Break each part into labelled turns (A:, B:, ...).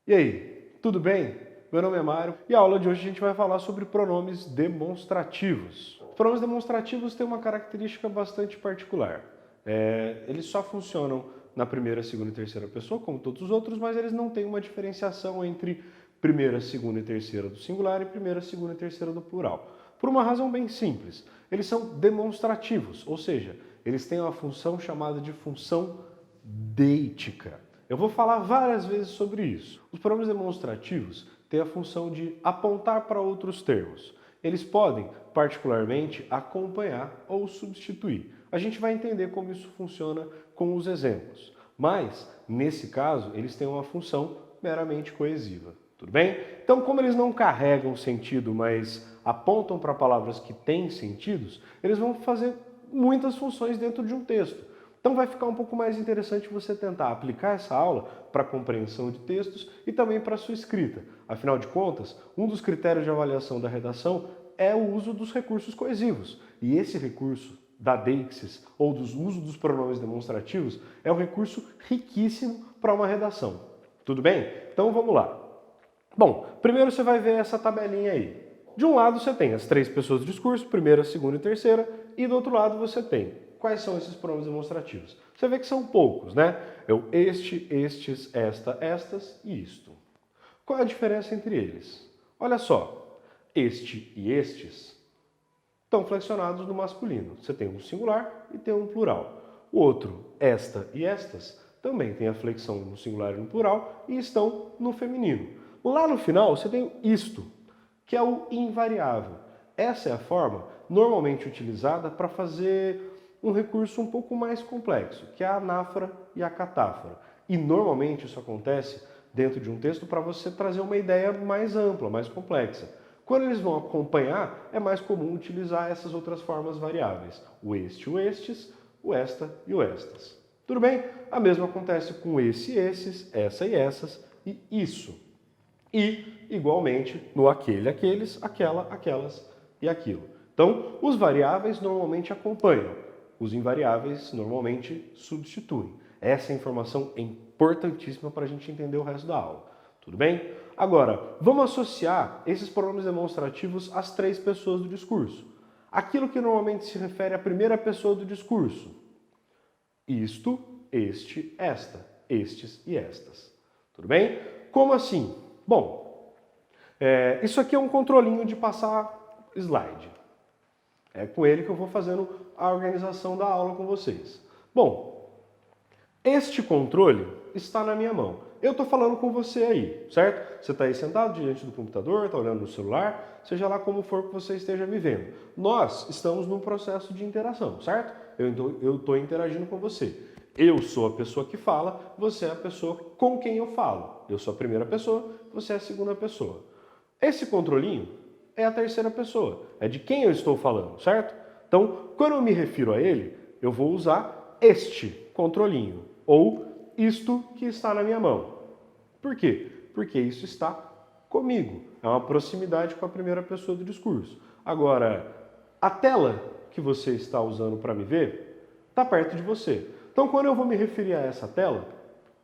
A: E aí, tudo bem? Meu nome é Mário e a aula de hoje a gente vai falar sobre pronomes demonstrativos. Os pronomes demonstrativos têm uma característica bastante particular. Eles só funcionam na primeira, segunda e terceira pessoa, como todos os outros, mas eles não têm uma diferenciação entre primeira, segunda e terceira do singular e primeira, segunda e terceira do plural. Por uma razão bem simples. Eles são demonstrativos, ou seja, eles têm uma função chamada de função deítica. Eu vou falar várias vezes sobre isso. Os pronomes demonstrativos têm a função de apontar para outros termos. Eles podem, particularmente, acompanhar ou substituir. A gente vai entender como isso funciona com os exemplos. Mas, nesse caso, eles têm uma função meramente coesiva. Tudo bem? Então, como eles não carregam sentido, mas apontam para palavras que têm sentidos, eles vão fazer muitas funções dentro de um texto. Então vai ficar um pouco mais interessante você tentar aplicar essa aula para a compreensão de textos e também para a sua escrita. Afinal de contas, um dos critérios de avaliação da redação é o uso dos recursos coesivos. E esse recurso da deixis ou do uso dos pronomes demonstrativos é um recurso riquíssimo para uma redação. Tudo bem? Então vamos lá. Bom, primeiro você vai ver essa tabelinha aí. De um lado você tem as três pessoas do discurso, primeira, segunda e terceira, e do outro lado você tem quais são esses pronomes demonstrativos. Você vê que são poucos, né? Este, estes, esta, estas e isto. Qual é a diferença entre eles? Olha só, este e estes estão flexionados no masculino. Você tem um singular e tem um plural. O outro, esta e estas, também tem a flexão no singular e no plural e estão no feminino. Lá no final você tem isto, que é o invariável. Essa é a forma normalmente utilizada para fazer um recurso um pouco mais complexo, que é a anáfora e a catáfora. E normalmente isso acontece dentro de um texto para você trazer uma ideia mais ampla, mais complexa. Quando eles vão acompanhar, é mais comum utilizar essas outras formas variáveis. O este, o estes, o esta e o estas. Tudo bem? A mesma acontece com esse, esses, essa e essas e isso. E, igualmente, no aquele, aqueles, aquela, aquelas e aquilo. Então, os variáveis normalmente acompanham. Os invariáveis normalmente substituem. Essa informação é importantíssima para a gente entender o resto da aula. Tudo bem? Agora, vamos associar esses pronomes demonstrativos às três pessoas do discurso. Aquilo que normalmente se refere à primeira pessoa do discurso. Isto, este, esta, estes e estas. Tudo bem? Como assim? Bom, isso aqui é um controlinho de passar slide. É com ele que eu vou fazendo a organização da aula com vocês. Bom, este controle está na minha mão. Eu estou falando com você aí, certo? Você está aí sentado diante do computador, está olhando no celular, seja lá como for que você esteja vivendo. Nós estamos num processo de interação, certo? Eu estou interagindo com você. Eu sou a pessoa que fala, você é a pessoa com quem eu falo. Eu sou a primeira pessoa, você é a segunda pessoa. Esse controlinho é a terceira pessoa, é de quem eu estou falando, certo? Então, quando eu me refiro a ele, eu vou usar este controlinho, ou isto que está na minha mão. Por quê? Porque isso está comigo, é uma proximidade com a primeira pessoa do discurso. Agora, a tela que você está usando para me ver, está perto de você. Então, quando eu vou me referir a essa tela,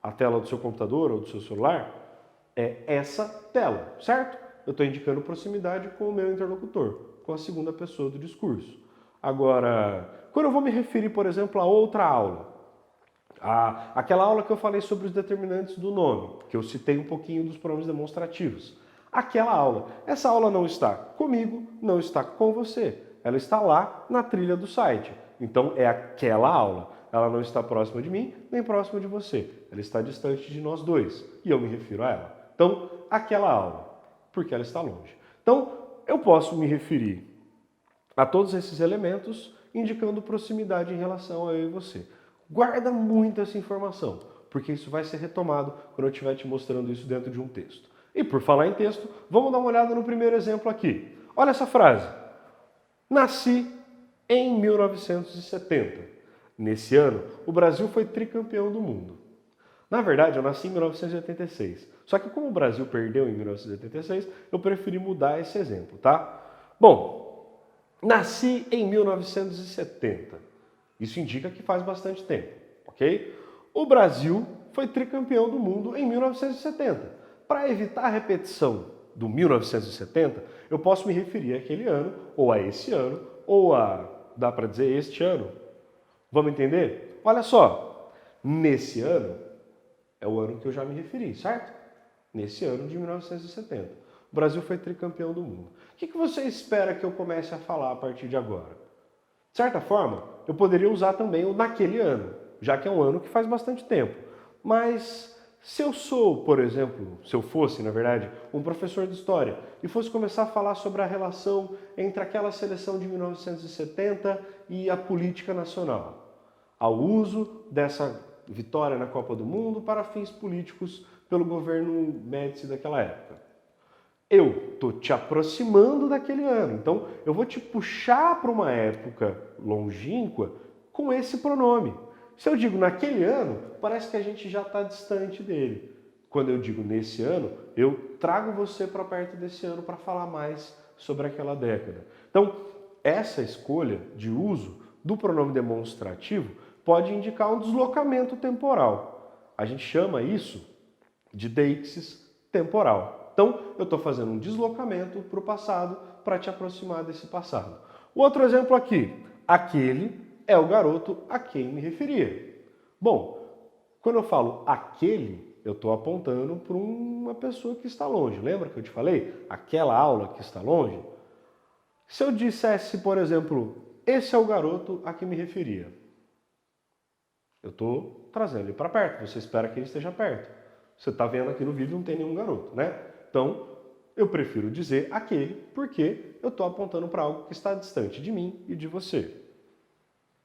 A: a tela do seu computador ou do seu celular, é essa tela, certo? Eu estou indicando proximidade com o meu interlocutor, com a segunda pessoa do discurso. Agora, quando eu vou me referir, por exemplo, a outra aula, aquela aula que eu falei sobre os determinantes do nome, que eu citei um pouquinho dos pronomes demonstrativos. Aquela aula, essa aula não está comigo, não está com você, ela está lá na trilha do site. Então é aquela aula. Ela não está próxima de mim, nem próxima de você. Ela está distante de nós dois e eu me refiro a ela. Então, aquela aula, porque ela está longe. Então, eu posso me referir a todos esses elementos indicando proximidade em relação a eu e você. Guarda muito essa informação, porque isso vai ser retomado quando eu estiver te mostrando isso dentro de um texto. E por falar em texto, vamos dar uma olhada no primeiro exemplo aqui. Olha essa frase. Nasci em 1970. Nesse ano, o Brasil foi tricampeão do mundo. Na verdade, eu nasci em 1986. Só que como o Brasil perdeu em 1986, eu preferi mudar esse exemplo, tá? Bom, nasci em 1970. Isso indica que faz bastante tempo, ok? O Brasil foi tricampeão do mundo em 1970. Para evitar a repetição do 1970, eu posso me referir àquele ano, ou a esse ano, ou a, dá para dizer, este ano. Vamos entender? Olha só, nesse ano é o ano que eu já me referi, certo? Nesse ano de 1970. O Brasil foi tricampeão do mundo. O que você espera que eu comece a falar a partir de agora? De certa forma, eu poderia usar também o naquele ano, já que é um ano que faz bastante tempo. Mas se eu sou, por exemplo, se eu fosse, na verdade, um professor de história e fosse começar a falar sobre a relação entre aquela seleção de 1970 e a política nacional, ao uso dessa vitória na Copa do Mundo para fins políticos pelo governo Médici daquela época. Eu estou te aproximando daquele ano, então eu vou te puxar para uma época longínqua com esse pronome. Se eu digo naquele ano, parece que a gente já está distante dele. Quando eu digo nesse ano, eu trago você para perto desse ano para falar mais sobre aquela década. Então, essa escolha de uso do pronome demonstrativo pode indicar um deslocamento temporal. A gente chama isso de deixis temporal. Então, eu estou fazendo um deslocamento para o passado para te aproximar desse passado. O outro exemplo aqui, aquele é o garoto a quem me referia. Bom, quando eu falo aquele, eu estou apontando para uma pessoa que está longe. Lembra que eu te falei? Aquela aula que está longe? Se eu dissesse, por exemplo, esse é o garoto a quem me referia, eu estou trazendo ele para perto. Você espera que ele esteja perto. Você está vendo aqui no vídeo, não tem nenhum garoto, né? Então, eu prefiro dizer aquele porque eu estou apontando para algo que está distante de mim e de você.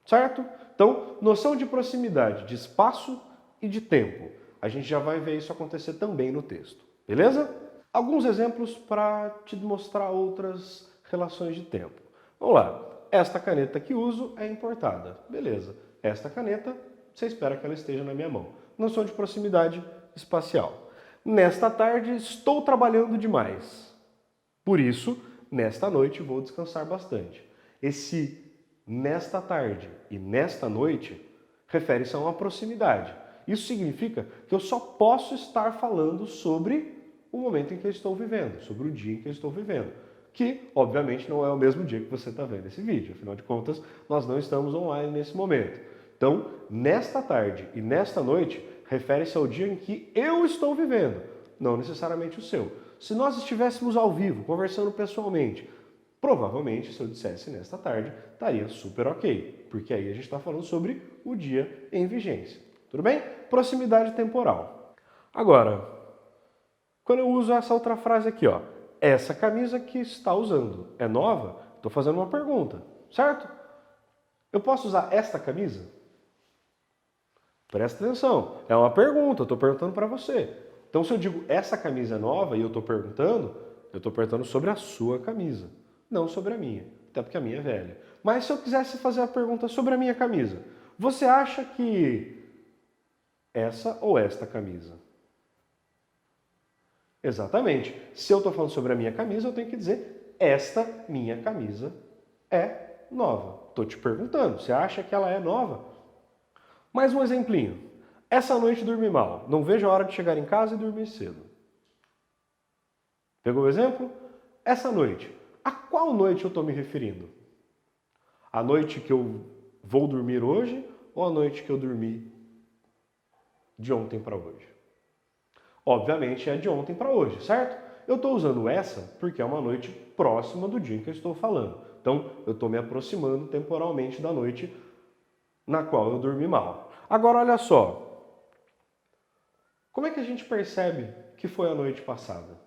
A: Certo? Então, noção de proximidade, de espaço e de tempo. A gente já vai ver isso acontecer também no texto. Beleza? Alguns exemplos para te mostrar outras relações de tempo. Vamos lá. Esta caneta que uso é importada. Beleza. Esta caneta, você espera que ela esteja na minha mão. Noção de proximidade espacial. Nesta tarde, estou trabalhando demais. Por isso, nesta noite, vou descansar bastante. Esse nesta tarde e nesta noite refere-se a uma proximidade. Isso significa que eu só posso estar falando sobre o momento em que eu estou vivendo, sobre o dia em que eu estou vivendo, que obviamente não é o mesmo dia que você está vendo esse vídeo, afinal de contas nós não estamos online nesse momento. Então, nesta tarde e nesta noite refere-se ao dia em que eu estou vivendo, não necessariamente o seu. Se nós estivéssemos ao vivo, conversando pessoalmente, provavelmente, se eu dissesse nesta tarde, estaria super ok, porque aí a gente está falando sobre o dia em vigência. Tudo bem? Proximidade temporal. Agora, quando eu uso essa outra frase aqui, ó, essa camisa que está usando é nova? Estou fazendo uma pergunta, certo? Eu posso usar esta camisa? Presta atenção, é uma pergunta, eu estou perguntando para você. Então, se eu digo essa camisa é nova e eu estou perguntando sobre a sua camisa. Não sobre a minha, até porque a minha é velha. Mas se eu quisesse fazer a pergunta sobre a minha camisa, você acha que essa ou esta camisa? Exatamente. Se eu estou falando sobre a minha camisa, eu tenho que dizer esta minha camisa é nova. Estou te perguntando, você acha que ela é nova? Mais um exemplinho. Essa noite dormi mal. Não vejo a hora de chegar em casa e dormir cedo. Pegou o exemplo? Essa noite. A qual noite eu estou me referindo? A noite que eu vou dormir hoje ou a noite que eu dormi de ontem para hoje? Obviamente é de ontem para hoje, certo? Eu estou usando essa porque é uma noite próxima do dia em que eu estou falando. Então, eu estou me aproximando temporalmente da noite na qual eu dormi mal. Agora, olha só. Como é que a gente percebe que foi a noite passada?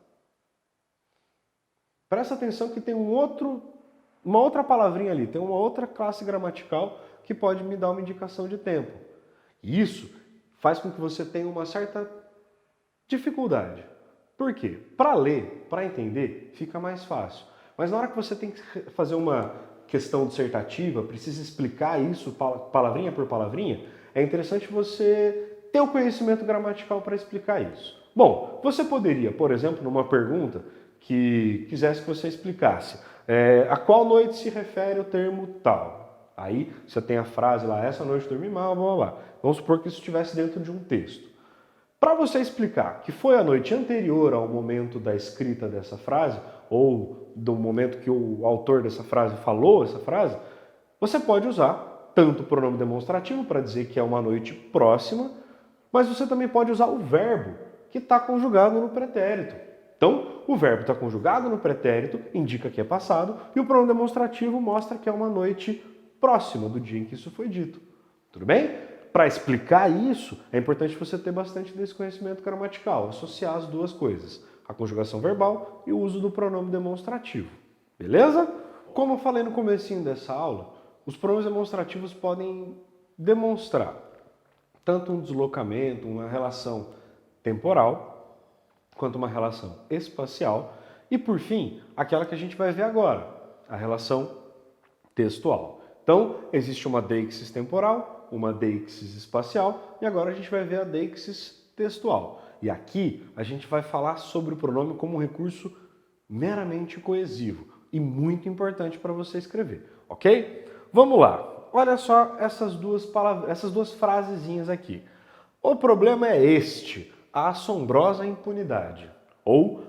A: Presta atenção que tem uma outra palavrinha ali, tem uma outra classe gramatical que pode me dar uma indicação de tempo. E isso faz com que você tenha uma certa dificuldade. Por quê? Para ler, para entender, fica mais fácil. Mas na hora que você tem que fazer uma questão dissertativa, precisa explicar isso palavrinha por palavrinha, é interessante você ter o conhecimento gramatical para explicar isso. Bom, você poderia, por exemplo, numa pergunta que quisesse que você explicasse a qual noite se refere o termo tal. Aí você tem a frase lá, essa noite dormi mal, blá, blá, blá. Vamos supor que isso estivesse dentro de um texto. Para você explicar que foi a noite anterior ao momento da escrita dessa frase, ou do momento que o autor dessa frase falou essa frase, você pode usar tanto o pronome demonstrativo para dizer que é uma noite próxima, mas você também pode usar o verbo que está conjugado no pretérito. Então, o verbo está conjugado no pretérito, indica que é passado, e o pronome demonstrativo mostra que é uma noite próxima do dia em que isso foi dito. Tudo bem? Para explicar isso, é importante você ter bastante desse conhecimento gramatical, associar as duas coisas, a conjugação verbal e o uso do pronome demonstrativo. Beleza? Como eu falei no comecinho dessa aula, os pronomes demonstrativos podem demonstrar tanto um deslocamento, uma relação temporal, quanto uma relação espacial e, por fim, aquela que a gente vai ver agora, a relação textual. Então, existe uma deixis temporal, uma deixis espacial e agora a gente vai ver a deixis textual. E aqui a gente vai falar sobre o pronome como um recurso meramente coesivo e muito importante para você escrever, ok? Vamos lá. Olha só essas duas frasezinhas aqui. O problema é este, a assombrosa impunidade. Ou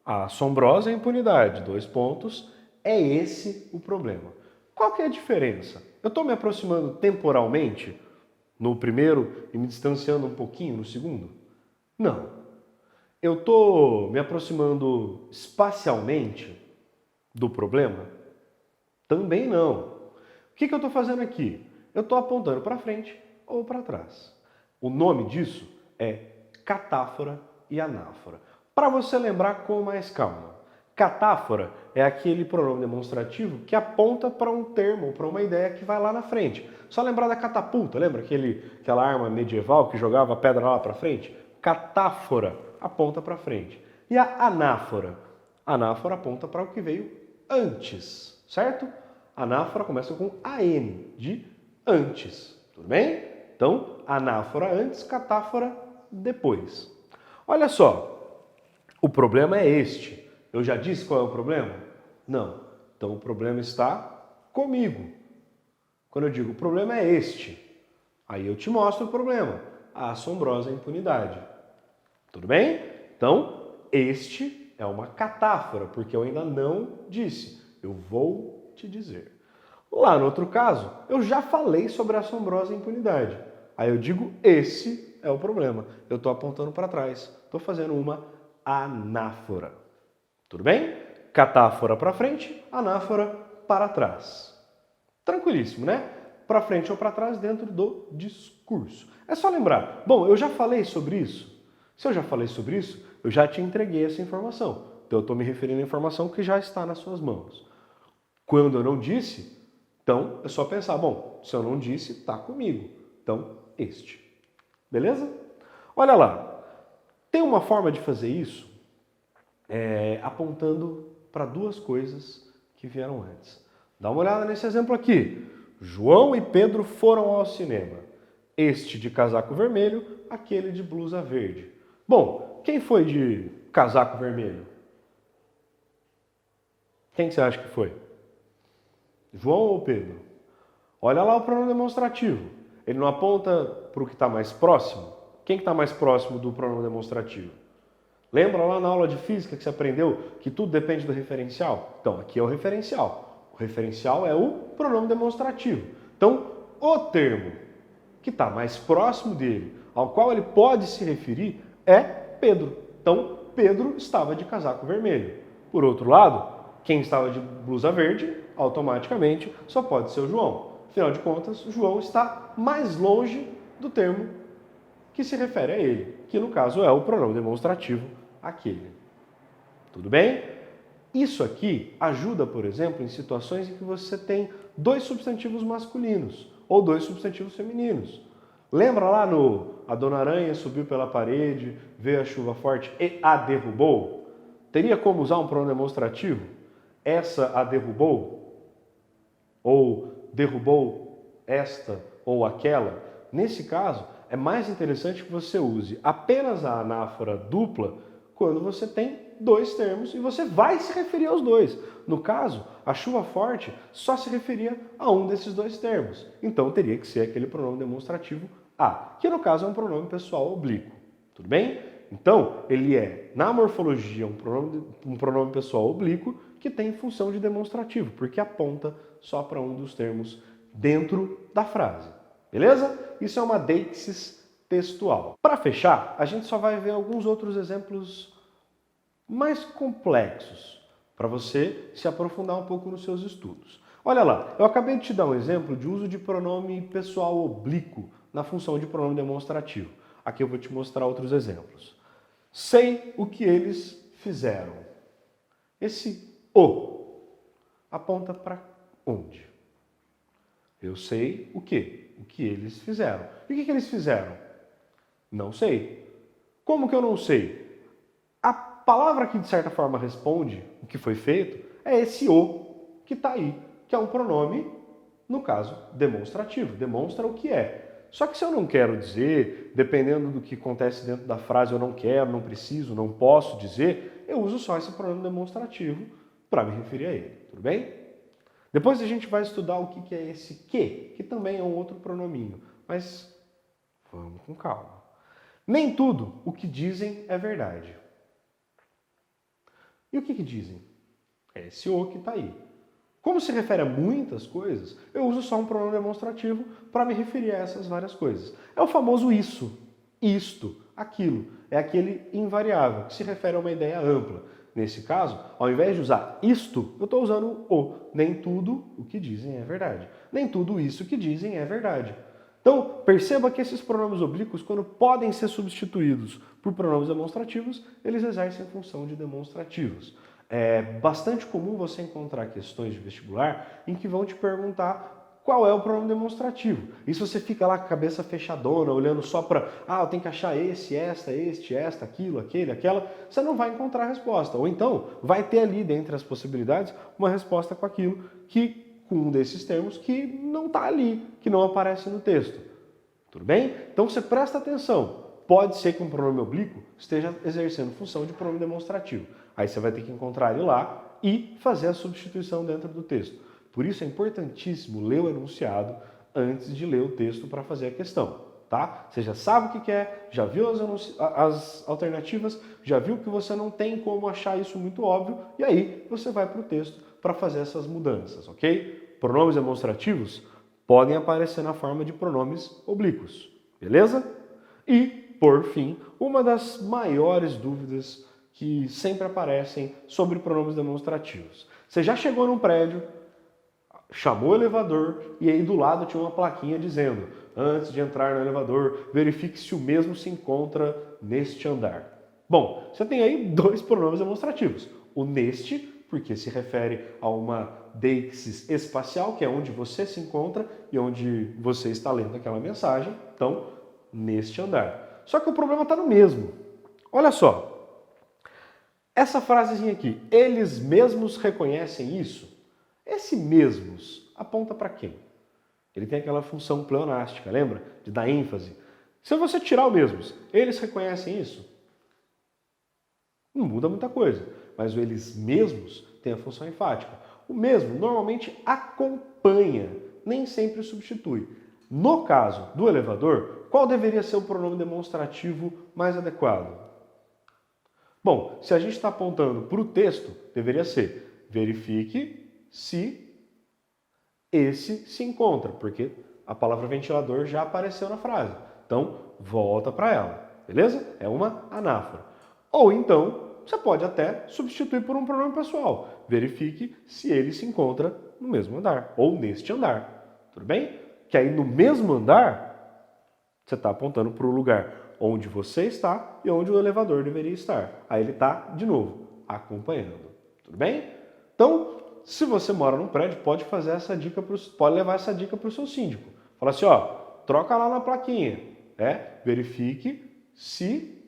A: a assombrosa impunidade, dois pontos, é esse o problema. Qual que é a diferença? Eu estou me aproximando temporalmente no primeiro e me distanciando um pouquinho no segundo? Não. Eu estou me aproximando espacialmente do problema? Também não. O que eu estou fazendo aqui? Eu estou apontando para frente ou para trás. O nome disso é catáfora e anáfora. Para você lembrar com mais calma, catáfora é aquele pronome demonstrativo que aponta para um termo, para uma ideia que vai lá na frente. Só lembrar da catapulta, lembra aquela arma medieval que jogava pedra lá para frente? Catáfora aponta para frente. E a anáfora? Anáfora aponta para o que veio antes, certo? Anáfora começa com AN, de antes, tudo bem? Então, anáfora antes, catáfora depois. Olha só, o problema é este. Eu já disse qual é o problema? Não. Então, o problema está comigo. Quando eu digo o problema é este, aí eu te mostro o problema, a assombrosa impunidade. Tudo bem? Então, este é uma catáfora, porque eu ainda não disse. Eu vou te dizer. Lá no outro caso, eu já falei sobre a assombrosa impunidade. Aí eu digo, esse é o problema. Eu estou apontando para trás. Estou fazendo uma anáfora. Tudo bem? Catáfora para frente, anáfora para trás. Tranquilíssimo, né? Para frente ou para trás dentro do discurso. É só lembrar. Bom, eu já falei sobre isso. Se eu já falei sobre isso, eu já te entreguei essa informação. Então eu estou me referindo à informação que já está nas suas mãos. Quando eu não disse, então é só pensar, bom, se eu não disse, está comigo. Então, este. Beleza? Olha lá, tem uma forma de fazer isso apontando para duas coisas que vieram antes. Dá uma olhada nesse exemplo aqui. João e Pedro foram ao cinema. Este de casaco vermelho, aquele de blusa verde. Bom, quem foi de casaco vermelho? Quem você acha que foi? João ou Pedro? Olha lá o pronome demonstrativo. Ele não aponta para o que está mais próximo? Quem está mais próximo do pronome demonstrativo? Lembra lá na aula de física que você aprendeu que tudo depende do referencial? Então, aqui é o referencial. O referencial é o pronome demonstrativo. Então, o termo que está mais próximo dele, ao qual ele pode se referir, é Pedro. Então, Pedro estava de casaco vermelho. Por outro lado, quem estava de blusa verde, automaticamente, só pode ser o João. Afinal de contas, João está mais longe do termo que se refere a ele, que no caso é o pronome demonstrativo aquele. Tudo bem? Isso aqui ajuda, por exemplo, em situações em que você tem dois substantivos masculinos ou dois substantivos femininos. Lembra lá no a Dona Aranha subiu pela parede, veio a chuva forte e a derrubou? Teria como usar um pronome demonstrativo? Essa a derrubou? Ou derrubou esta ou aquela? Nesse caso, é mais interessante que você use apenas a anáfora dupla quando você tem dois termos e você vai se referir aos dois. No caso, a chuva forte só se referia a um desses dois termos. Então teria que ser aquele pronome demonstrativo a, que no caso é um pronome pessoal oblíquo. Tudo bem? Então, ele é, na morfologia, um pronome pessoal oblíquo que tem função de demonstrativo, porque aponta só para um dos termos dentro da frase. Beleza? Isso é uma deixis textual. Para fechar, a gente só vai ver alguns outros exemplos mais complexos para você se aprofundar um pouco nos seus estudos. Olha lá, eu acabei de te dar um exemplo de uso de pronome pessoal oblíquo na função de pronome demonstrativo. Aqui eu vou te mostrar outros exemplos. Sei o que eles fizeram. Esse o aponta para onde? Eu sei o quê? O que eles fizeram. E o que eles fizeram? Não sei. Como que eu não sei? A palavra que de certa forma responde o que foi feito é esse o que está aí, que é um pronome, no caso, demonstrativo. Demonstra o que é. Só que se eu não quero dizer, dependendo do que acontece dentro da frase, eu não quero, não preciso, não posso dizer, eu uso só esse pronome demonstrativo para me referir a ele. Tudo bem? Depois a gente vai estudar o que é esse que também é um outro pronominho. Mas vamos com calma. Nem tudo o que dizem é verdade. E o que dizem? É esse o que está aí. Como se refere a muitas coisas, eu uso só um pronome demonstrativo para me referir a essas várias coisas. É o famoso isso, isto, aquilo. É aquele invariável, que se refere a uma ideia ampla. Nesse caso, ao invés de usar isto, eu estou usando o. Nem tudo o que dizem é verdade. Nem tudo isso que dizem é verdade. Então, perceba que esses pronomes oblíquos, quando podem ser substituídos por pronomes demonstrativos, eles exercem função de demonstrativos. É bastante comum você encontrar questões de vestibular em que vão te perguntar qual é o pronome demonstrativo. E se você fica lá com a cabeça fechadona, olhando só para, eu tenho que achar esse, esta, este, esta, aquilo, aquele, aquela, você não vai encontrar a resposta. Ou então, vai ter ali, dentre as possibilidades, uma resposta com aquilo com um desses termos que não está ali, que não aparece no texto. Tudo bem? Então você presta atenção. Pode ser que um pronome oblíquo esteja exercendo função de pronome demonstrativo. Aí você vai ter que encontrar ele lá e fazer a substituição dentro do texto. Por isso é importantíssimo ler o enunciado antes de ler o texto para fazer a questão. Tá? Você já sabe o que é, já viu as alternativas, já viu que você não tem como achar isso muito óbvio, e aí você vai para o texto para fazer essas mudanças, ok? Pronomes demonstrativos podem aparecer na forma de pronomes oblíquos, beleza? E, por fim, uma das maiores dúvidas que sempre aparecem sobre pronomes demonstrativos. Você já chegou num prédio, chamou o elevador e aí do lado tinha uma plaquinha dizendo: antes de entrar no elevador, verifique se o mesmo se encontra neste andar. Bom, você tem aí dois pronomes demonstrativos. O neste, porque se refere a uma deixis espacial, que é onde você se encontra e onde você está lendo aquela mensagem. Então, neste andar. Só que o problema está no mesmo. Olha só. Essa frasezinha aqui, eles mesmos reconhecem isso? Esse mesmos aponta para quem? Ele tem aquela função pleonástica, lembra? De dar ênfase. Se você tirar o mesmos, eles reconhecem isso? Não muda muita coisa, mas o eles mesmos tem a função enfática. O mesmo normalmente acompanha, nem sempre substitui. No caso do elevador, qual deveria ser o pronome demonstrativo mais adequado? Bom, se a gente está apontando para o texto, deveria ser: verifique se esse se encontra, porque a palavra ventilador já apareceu na frase. Então, volta para ela, beleza? É uma anáfora. Ou então, você pode até substituir por um pronome pessoal. Verifique se ele se encontra no mesmo andar, ou neste andar. Tudo bem? Que aí no mesmo andar, você está apontando para o lugar onde você está e onde o elevador deveria estar. Aí ele está, de novo, acompanhando. Tudo bem? Então, se você mora num prédio, pode fazer essa dica, pode levar essa dica para o seu síndico. Fala assim, troca lá na plaquinha. Verifique se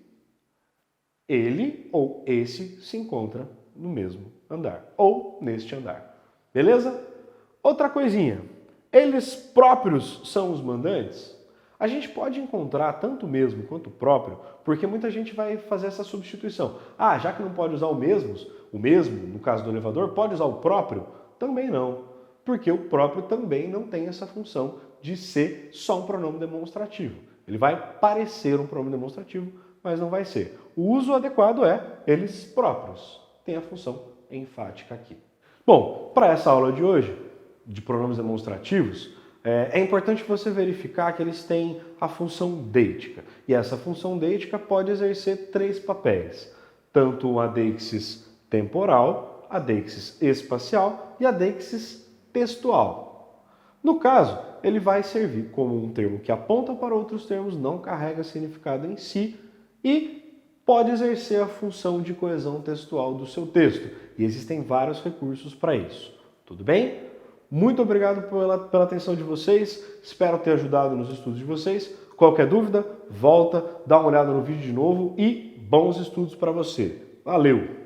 A: ele ou esse se encontra no mesmo andar ou neste andar. Beleza? Outra coisinha. Eles próprios são os mandantes? A gente pode encontrar tanto o mesmo quanto o próprio, porque muita gente vai fazer essa substituição. Já que não pode usar o mesmo, no caso do elevador, pode usar o próprio? Também não, porque o próprio também não tem essa função de ser só um pronome demonstrativo. Ele vai parecer um pronome demonstrativo, mas não vai ser. O uso adequado é eles próprios. Tem a função enfática aqui. Bom, para essa aula de hoje, de pronomes demonstrativos, é importante você verificar que eles têm a função deítica. E essa função deítica pode exercer 3 papéis. Tanto a deixis temporal, a deixis espacial e a deixis textual. No caso, ele vai servir como um termo que aponta para outros termos, não carrega significado em si e pode exercer a função de coesão textual do seu texto. E existem vários recursos para isso. Tudo bem? Muito obrigado pela atenção de vocês. Espero ter ajudado nos estudos de vocês. Qualquer dúvida, volta, dá uma olhada no vídeo de novo e bons estudos para você. Valeu!